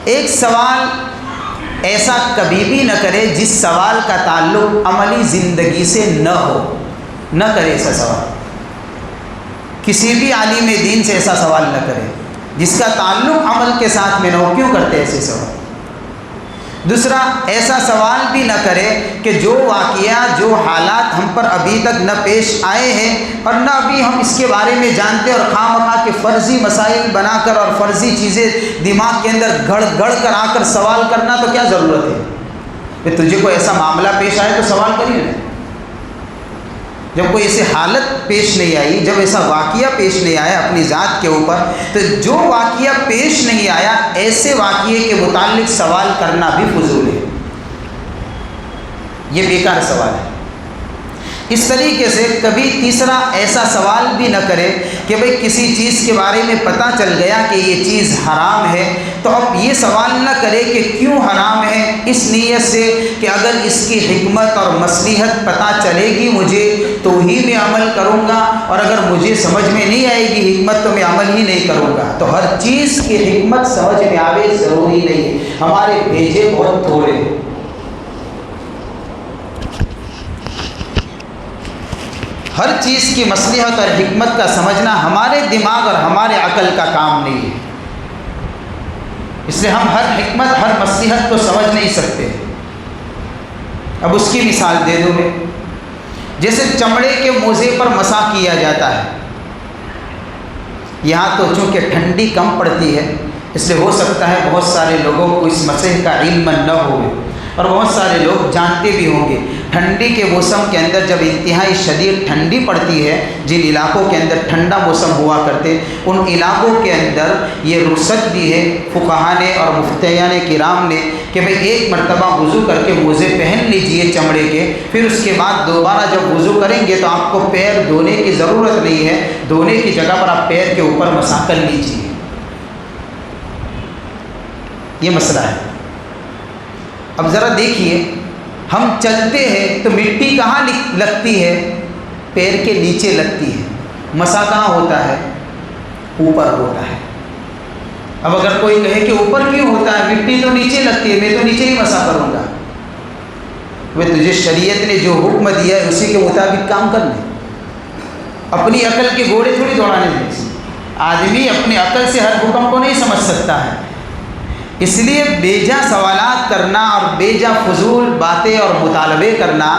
ایک سوال ایسا کبھی بھی نہ کرے جس سوال کا تعلق عملی زندگی سے نہ ہو، نہ کرے ایسا سوال. کسی بھی عالم دین سے ایسا سوال نہ کرے جس کا تعلق عمل کے ساتھ میں نہ ہو. کیوں کرتے ایسے سوال؟ دوسرا، ایسا سوال بھی نہ کرے کہ جو واقعہ، جو حالات ہم پر ابھی تک نہ پیش آئے ہیں اور نہ ابھی ہم اس کے بارے میں جانتے، اور خواہ مخواہ کے فرضی مسائل بنا کر اور فرضی چیزیں دماغ کے اندر گھڑ گھڑ کر آ کر سوال کرنا تو کیا ضرورت ہے؟ کہ تجھے کوئی ایسا معاملہ پیش آئے تو سوال کریے نا. جب کوئی ایسی حالت پیش نہیں آئی، جب ایسا واقعہ پیش نہیں آیا اپنی ذات کے اوپر، تو جو واقعہ پیش نہیں آیا ایسے واقعے کے متعلق سوال کرنا بھی فضول ہے. یہ بیکار سوال ہے. اس طریقے سے کبھی تیسرا ایسا سوال بھی نہ کرے کہ بھئی کسی چیز کے بارے میں پتہ چل گیا کہ یہ چیز حرام ہے، تو اب یہ سوال نہ کرے کہ کیوں حرام ہے، اس نیت سے کہ اگر اس کی حکمت اور مصلحت پتہ چلے گی مجھے تو ہی میں عمل کروں گا، اور اگر مجھے سمجھ میں نہیں آئے گی حکمت تو میں عمل ہی نہیں کروں گا. تو ہر چیز کی حکمت سمجھ میں آوے ضروری نہیں ہے. ہمارے بھیجے بہت تھوڑے ہیں. ہر چیز کی مصلحت اور حکمت کا سمجھنا ہمارے دماغ اور ہمارے عقل کا کام نہیں ہے. اس لیے ہم ہر حکمت، ہر مصلحت کو سمجھ نہیں سکتے. اب اس کی مثال دے دوں میں. جیسے چمڑے کے موزے پر مسح کیا جاتا ہے. یہاں تو چونکہ ٹھنڈی کم پڑتی ہے، اس لیے ہو سکتا ہے بہت سارے لوگوں کو اس مسح کا علم نہ ہو، اور بہت سارے لوگ جانتے بھی ہوں گے. ٹھنڈی کے موسم کے اندر جب انتہائی شدید ٹھنڈی پڑتی ہے، جن علاقوں کے اندر ٹھنڈا موسم ہوا کرتے، ان علاقوں کے اندر یہ رخصت دی ہے فقہا نے اور مفتیان کرام نے کہ بھئی ایک مرتبہ وضو کر کے موزے پہن لیجئے چمڑے کے، پھر اس کے بعد دوبارہ جب وضو کریں گے تو آپ کو پیر دھونے کی ضرورت نہیں ہے، دھونے کی جگہ پر آپ پیر کے اوپر مسح کر لیجئے. یہ مسئلہ ہے. اب ذرا دیکھیے، ہم چلتے ہیں تو مٹی کہاں لگتی ہے؟ پیر کے نیچے لگتی ہے. مسح کہاں ہوتا ہے؟ اوپر ہوتا ہے. اب اگر کوئی کہے کہ اوپر کیوں ہوتا ہے، مٹی تو نیچے لگتی ہے، میں تو نیچے ہی مسح کروں گا. وہ تجھے شریعت نے جو حکم دیا ہے اسی کے مطابق کام کرنا. اپنی عقل کے گھوڑے تھوڑی دوڑانے دیں. آدمی اپنی عقل سے ہر حکم کو نہیں سمجھ سکتا ہے. اس لیے بیجا سوالات کرنا اور بیجا فضول باتیں اور مطالبے کرنا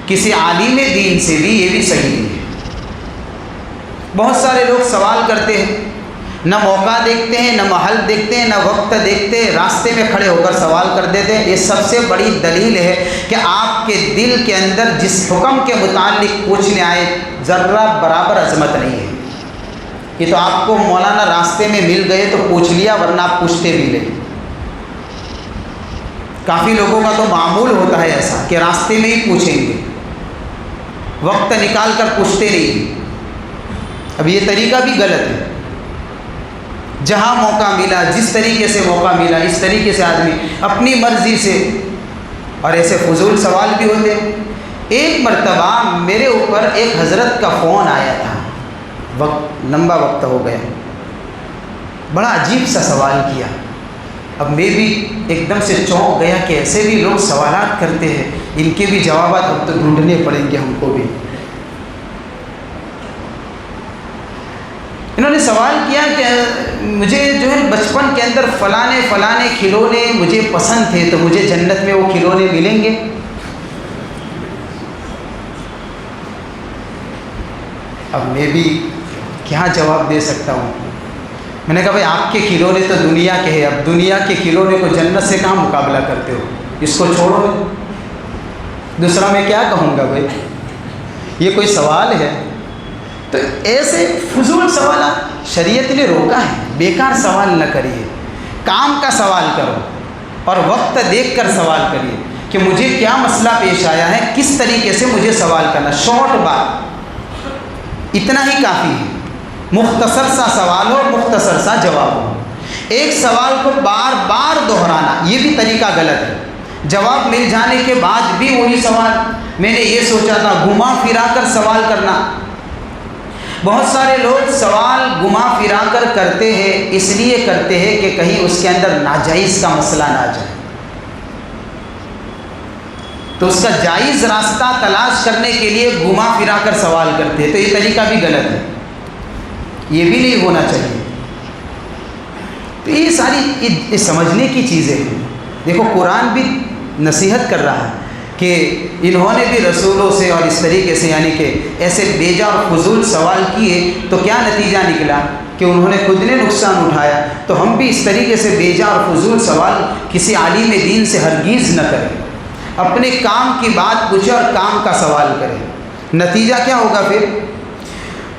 کسی عالم دین سے بھی یہ بھی صحیح نہیں ہے. بہت سارے لوگ سوال کرتے ہیں، نہ موقع دیکھتے ہیں، نہ محل دیکھتے ہیں، نہ وقت دیکھتے ہیں، راستے میں کھڑے ہو کر سوال کر دیتے ہیں. یہ سب سے بڑی دلیل ہے کہ آپ کے دل کے اندر جس حکم کے متعلق پوچھنے آئے ذرہ برابر عظمت نہیں ہے. یہ تو آپ کو مولانا راستے میں مل گئے تو پوچھ لیا، ورنہ آپ پوچھتے بھی نہیں. کافی لوگوں کا تو معمول ہوتا ہے ایسا کہ راستے میں ہی پوچھیں گے، وقت نکال کر پوچھتے نہیں. اب یہ طریقہ بھی غلط ہے. جہاں موقع ملا، جس طریقے سے موقع ملا، اس طریقے سے آدمی اپنی مرضی سے. اور ایسے فضول سوال بھی ہوتے. ایک مرتبہ میرے اوپر ایک حضرت کا فون آیا تھا، وقت لمبا وقت ہو گیا، بڑا عجیب سا سوال کیا. اب میں بھی ایک دم سے چونک گیا کہ ایسے بھی لوگ سوالات کرتے ہیں، ان کے بھی جوابات اب تو ڈھونڈنے پڑیں گے ہم کو بھی. انہوں نے سوال کیا کہ مجھے جو ہے بچپن کے اندر فلانے کھلونے مجھے پسند تھے، تو مجھے جنت میں وہ کھلونے ملیں گے؟ اب میں بھی کیا جواب دے سکتا ہوں. میں نے کہا بھائی آپ کے کھلونے تو دنیا کے ہیں، اب دنیا کے کھلونے کو جنت سے کہاں مقابلہ کرتے ہو؟ اس کو چھوڑو، دوسرا میں کیا کہوں گا بھائی، یہ کوئی سوال ہے؟ تو ایسے فضول سوالات شریعت نے روکا ہے، بیکار سوال نہ کریے، کام کا سوال کرو اور وقت دیکھ کر سوال کریے کہ مجھے کیا مسئلہ پیش آیا ہے، کس طریقے سے مجھے سوال کرنا، شارٹ بات اتنا ہی کافی ہے، مختصر سا سوال ہو، مختصر سا جواب ہو۔ ایک سوال کو بار بار دہرانا یہ بھی طریقہ غلط ہے، جواب مل جانے کے بعد بھی وہی سوال، میں نے یہ سوچا تھا، گھما پھرا کر سوال کرنا۔ بہت سارے لوگ سوال گھما پھرا کر کرتے ہیں، اس لیے کرتے ہیں کہ کہیں اس کے اندر ناجائز کا مسئلہ نہ جائے، تو اس کا جائز راستہ تلاش کرنے کے لیے گھما پھرا کر سوال کرتے ہیں، تو یہ طریقہ بھی غلط ہے، یہ بھی نہیں ہونا چاہیے۔ تو یہ ساری یہ سمجھنے کی چیزیں ہیں۔ دیکھو قرآن بھی نصیحت کر رہا ہے کہ انہوں نے بھی رسولوں سے اور اس طریقے سے یعنی کہ ایسے بیجا اور فضول سوال کیے تو کیا نتیجہ نکلا کہ انہوں نے خود نے نقصان اٹھایا۔ تو ہم بھی اس طریقے سے بیجا اور فضول سوال کسی عالم دین سے ہرگز نہ کریں، اپنے کام کی بات پوچھے اور کام کا سوال کریں۔ نتیجہ کیا ہوگا پھر؟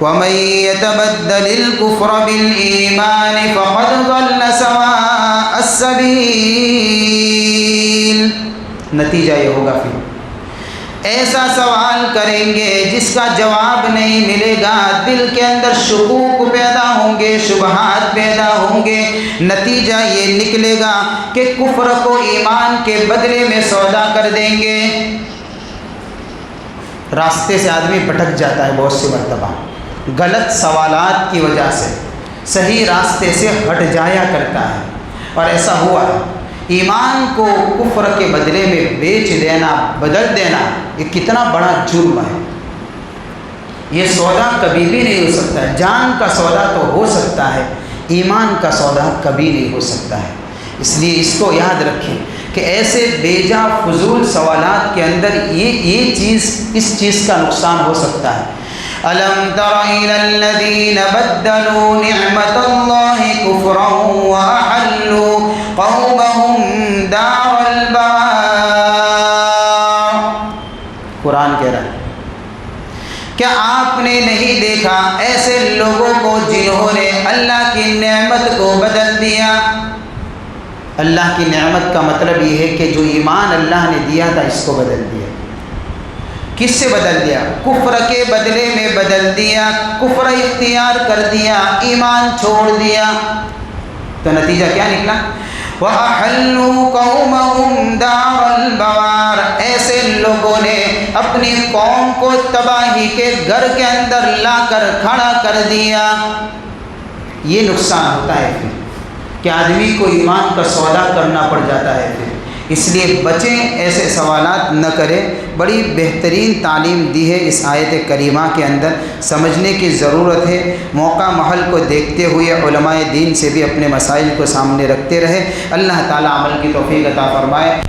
وَمَن يَتَبَدَّلِ الْكُفْرَ بِالْإِيمَانِ فَقَدْ ضَلَّ سَوَاءَ السَّبِيلِ۔ نتیجہ یہ ہوگا پھر ایسا سوال کریں گے جس کا جواب نہیں ملے گا، دل کے اندر شکوک پیدا ہوں گے، شبہات پیدا ہوں گے، نتیجہ یہ نکلے گا کہ کفر کو ایمان کے بدلے میں سودا کر دیں گے۔ راستے سے آدمی بھٹک جاتا ہے بہت سی مرتبہ، غلط سوالات کی وجہ سے صحیح راستے سے ہٹ جایا کرتا ہے، اور ایسا ہوا ہے۔ ایمان کو کفر کے بدلے میں بیچ دینا، بدل دینا، یہ کتنا بڑا جرم ہے۔ یہ سودا کبھی بھی نہیں ہو سکتا ہے، جان کا سودا تو ہو سکتا ہے، ایمان کا سودا کبھی نہیں ہو سکتا ہے۔ اس لیے اس کو یاد رکھیں کہ ایسے بیجا فضول سوالات کے اندر یہ چیز، اس چیز کا نقصان ہو سکتا ہے۔ أَلَمْ تَرَ إِلَى الَّذِينَ بَدَّلُوا نِعْمَةَ اللَّهِ كُفْرًا وَأَحَلُّوا قَوْمَهُمْ دَارَ الْبَوَارِ۔ قرآن کہہ رہا ہے کیا آپ نے نہیں دیکھا ایسے لوگوں کو جنہوں نے اللہ کی نعمت کو بدل دیا؟ اللہ کی نعمت کا مطلب یہ ہے کہ جو ایمان اللہ نے دیا تھا اس کو بدل دیا۔ کس سے بدل دیا؟ کفر کے بدلے میں بدل دیا، کفر اختیار کر دیا، ایمان چھوڑ دیا۔ تو نتیجہ کیا نکلا؟ وَأَحَلُّوا قَوْمَهُمْ دَارَ الْبَوَارِ، ایسے لوگوں نے اپنی قوم کو تباہی کے گھر کے اندر لا کر کھڑا کر دیا۔ یہ نقصان ہوتا ہے پھر کہ آدمی کو ایمان کا سودا کرنا پڑ جاتا ہے پھر۔ اس لیے بچیں، ایسے سوالات نہ کریں۔ بڑی بہترین تعلیم دی ہے اس آیت کریمہ کے اندر، سمجھنے کی ضرورت ہے۔ موقع محل کو دیکھتے ہوئے علماء دین سے بھی اپنے مسائل کو سامنے رکھتے رہے۔ اللہ تعالیٰ عمل کی توفیق عطا فرمائے۔